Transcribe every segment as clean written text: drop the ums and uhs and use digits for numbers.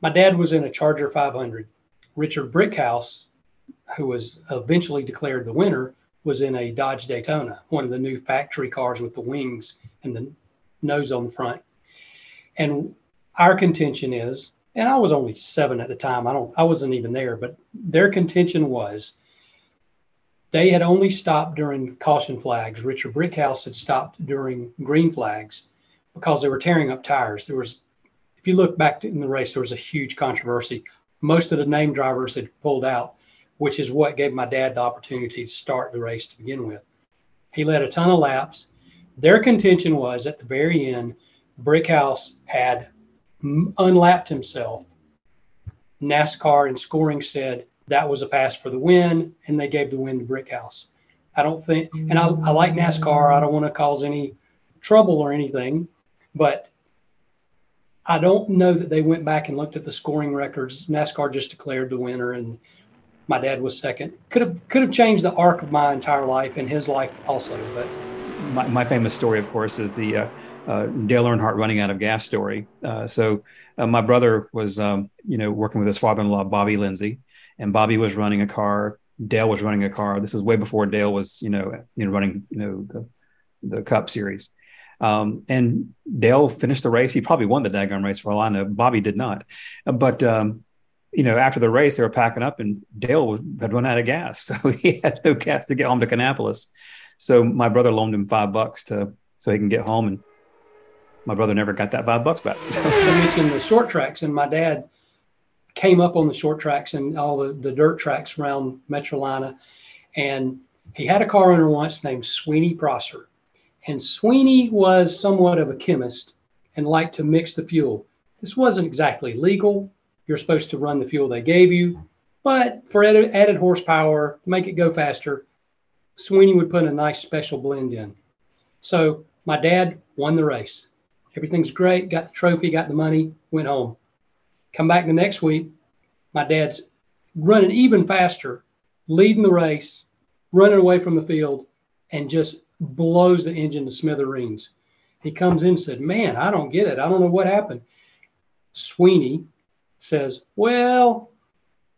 My dad was in a Charger 500. Richard Brickhouse, who was eventually declared the winner, was in a Dodge Daytona, one of the new factory cars with the wings and the nose on the front. And our contention is, and I was only 7 at the time, I wasn't even there, but their contention was they had only stopped during caution flags. Richard Brickhouse had stopped during green flags because they were tearing up tires. There was, if you look back in the race, there was a huge controversy. Most of the name drivers had pulled out, which is what gave my dad the opportunity to start the race to begin with. He led a ton of laps. Their contention was at the very end, Brickhouse had unlapped himself. NASCAR and scoring said that was a pass for the win, and they gave the win to Brickhouse. I don't think, and I like NASCAR. I don't want to cause any trouble or anything, but I don't know that they went back and looked at the scoring records. NASCAR just declared the winner, and my dad was second. Could have changed the arc of my entire life and his life also. But my famous story, of course, is the Dale Earnhardt running out of gas story. So my brother was, working with his father-in-law, Bobby Lindsay, and Bobby was running a car. Dale was running a car. This is way before Dale was, running, the Cup Series. And Dale finished the race. He probably won the daggone race for all I know. Bobby did not. But, after the race, they were packing up and Dale had run out of gas. So he had no gas to get home to Kannapolis. So my brother loaned him $5 so he can get home. And my brother never got that $5 back. I mentioned the short tracks, and my dad came up on the short tracks and all the dirt tracks around Metrolina. And he had a car owner once named Sweeney Prosser. And Sweeney was somewhat of a chemist and liked to mix the fuel. This wasn't exactly legal. You're supposed to run the fuel they gave you. But for added horsepower, to make it go faster, Sweeney would put a nice special blend in. So my dad won the race. Everything's great, got the trophy, got the money, went home. Come back the next week, my dad's running even faster, leading the race, running away from the field, and just blows the engine to smithereens. He comes in and said, "Man, I don't get it. I don't know what happened." Sweeney says, "Well,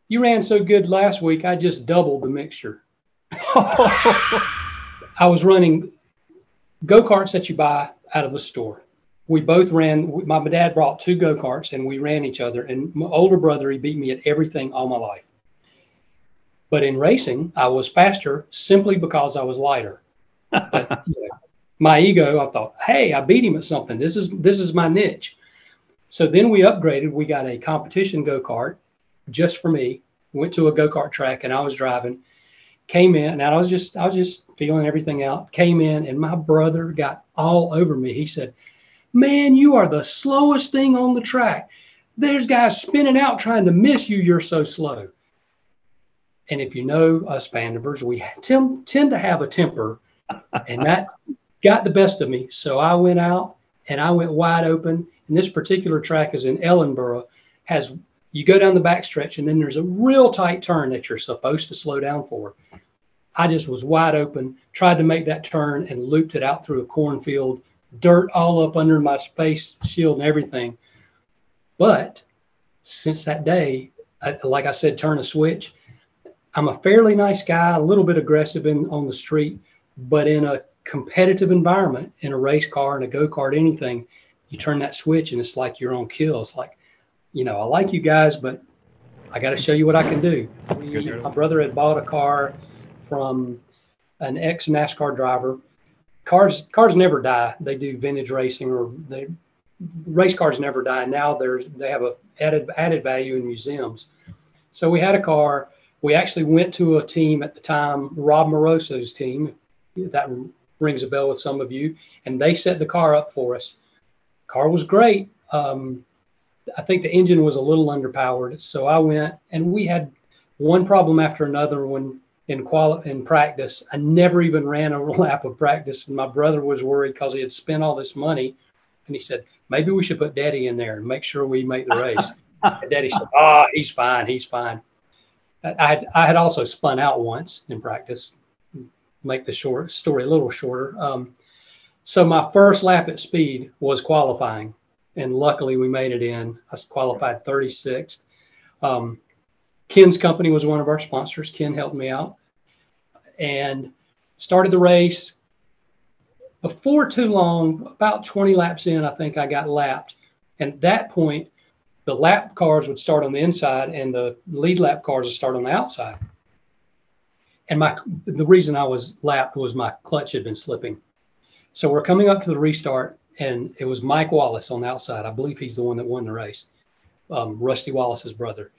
you ran so good last week, I just doubled the mixture." I was running go-karts that you buy out of the store. We both ran, my dad brought 2 go-karts and we ran each other. And my older brother, he beat me at everything all my life. But in racing, I was faster simply because I was lighter. But my ego, I thought, hey, I beat him at something. This is my niche. So then we upgraded. We got a competition go-kart just for me. Went to a go-kart track and I was driving. Came in and I was just feeling everything out. Came in and my brother got all over me. He said, "Man, you are the slowest thing on the track. There's guys spinning out trying to miss you. You're so slow." And if you know us Vandivers, we tend to have a temper, and that got the best of me. So I went out and I went wide open. And this particular track is in Ellenboro. You go down the backstretch and then there's a real tight turn that you're supposed to slow down for. I just was wide open, tried to make that turn and looped it out through a cornfield, dirt all up under my face shield and everything. But since that day, like I said, turn a switch. I'm a fairly nice guy, a little bit aggressive on the street, but in a competitive environment, in a race car, in a go-kart, anything, you turn that switch and it's like you're on kill. It's like, I like you guys, but I got to show you what I can do. My brother had bought a car from an ex-NASCAR driver. Cars never die. They do vintage racing, race cars never die. Now they have a added value in museums. So we had a car. We actually went to a team at the time, Rob Moroso's team. That rings a bell with some of you. And they set the car up for us. Car was great. I think the engine was a little underpowered. So I went and we had one problem after another when in practice. I never even ran a lap of practice. And my brother was worried because he had spent all this money. And he said, "Maybe we should put Daddy in there and make sure we make the race." And Daddy said, "Oh, he's fine. He's fine." I had also spun out once in practice, make the story a little shorter. So my first lap at speed was qualifying. and luckily we made it in. I was qualified 36th. Ken's company was one of our sponsors. Ken helped me out and started the race. Before too long, about 20 laps in, I think I got lapped. And at that point, the lap cars would start on the inside and the lead lap cars would start on the outside. And the reason I was lapped was my clutch had been slipping. So we're coming up to the restart, and it was Mike Wallace on the outside. I believe he's the one that won the race, Rusty Wallace's brother.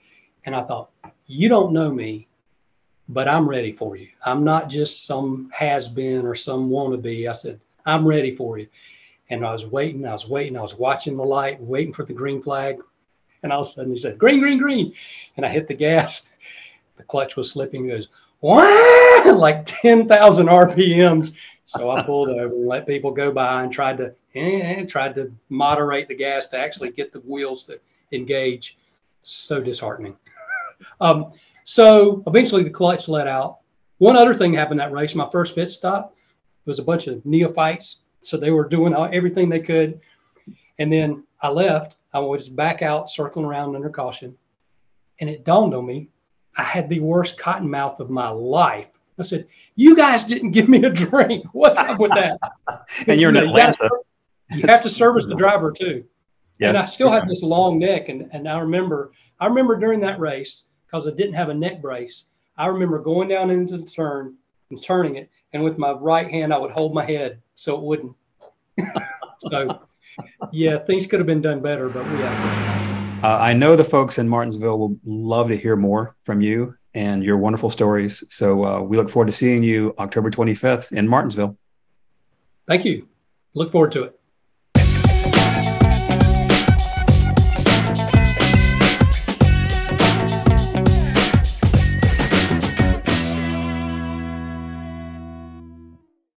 And I thought, you don't know me, but I'm ready for you. I'm not just some has-been or some wannabe. I said, I'm ready for you. And I was waiting. I was watching the light, waiting for the green flag. And all of a sudden he said, green, green, green. And I hit the gas. The clutch was slipping. It goes, wah! Like 10,000 RPMs. So I pulled over and let people go by and tried to moderate the gas to actually get the wheels to engage. So disheartening. So eventually the clutch let out. One other thing happened that race, my first pit stop, was a bunch of neophytes. So they were doing everything they could. And then I left. I was back out circling around under caution. And it dawned on me, I had the worst cotton mouth of my life. I said, you guys didn't give me a drink. What's up with that? And you're in Atlanta. You have to service the driver too. Yeah. And I still had this long neck. And I remember during that race, because I didn't have a neck brace, I remember going down into the turn and turning it. And with my right hand, I would hold my head so it wouldn't. So, yeah, things could have been done better, but we had. I know the folks in Martinsville will love to hear more from you and your wonderful stories. So we look forward to seeing you October 25th in Martinsville. Thank you. Look forward to it.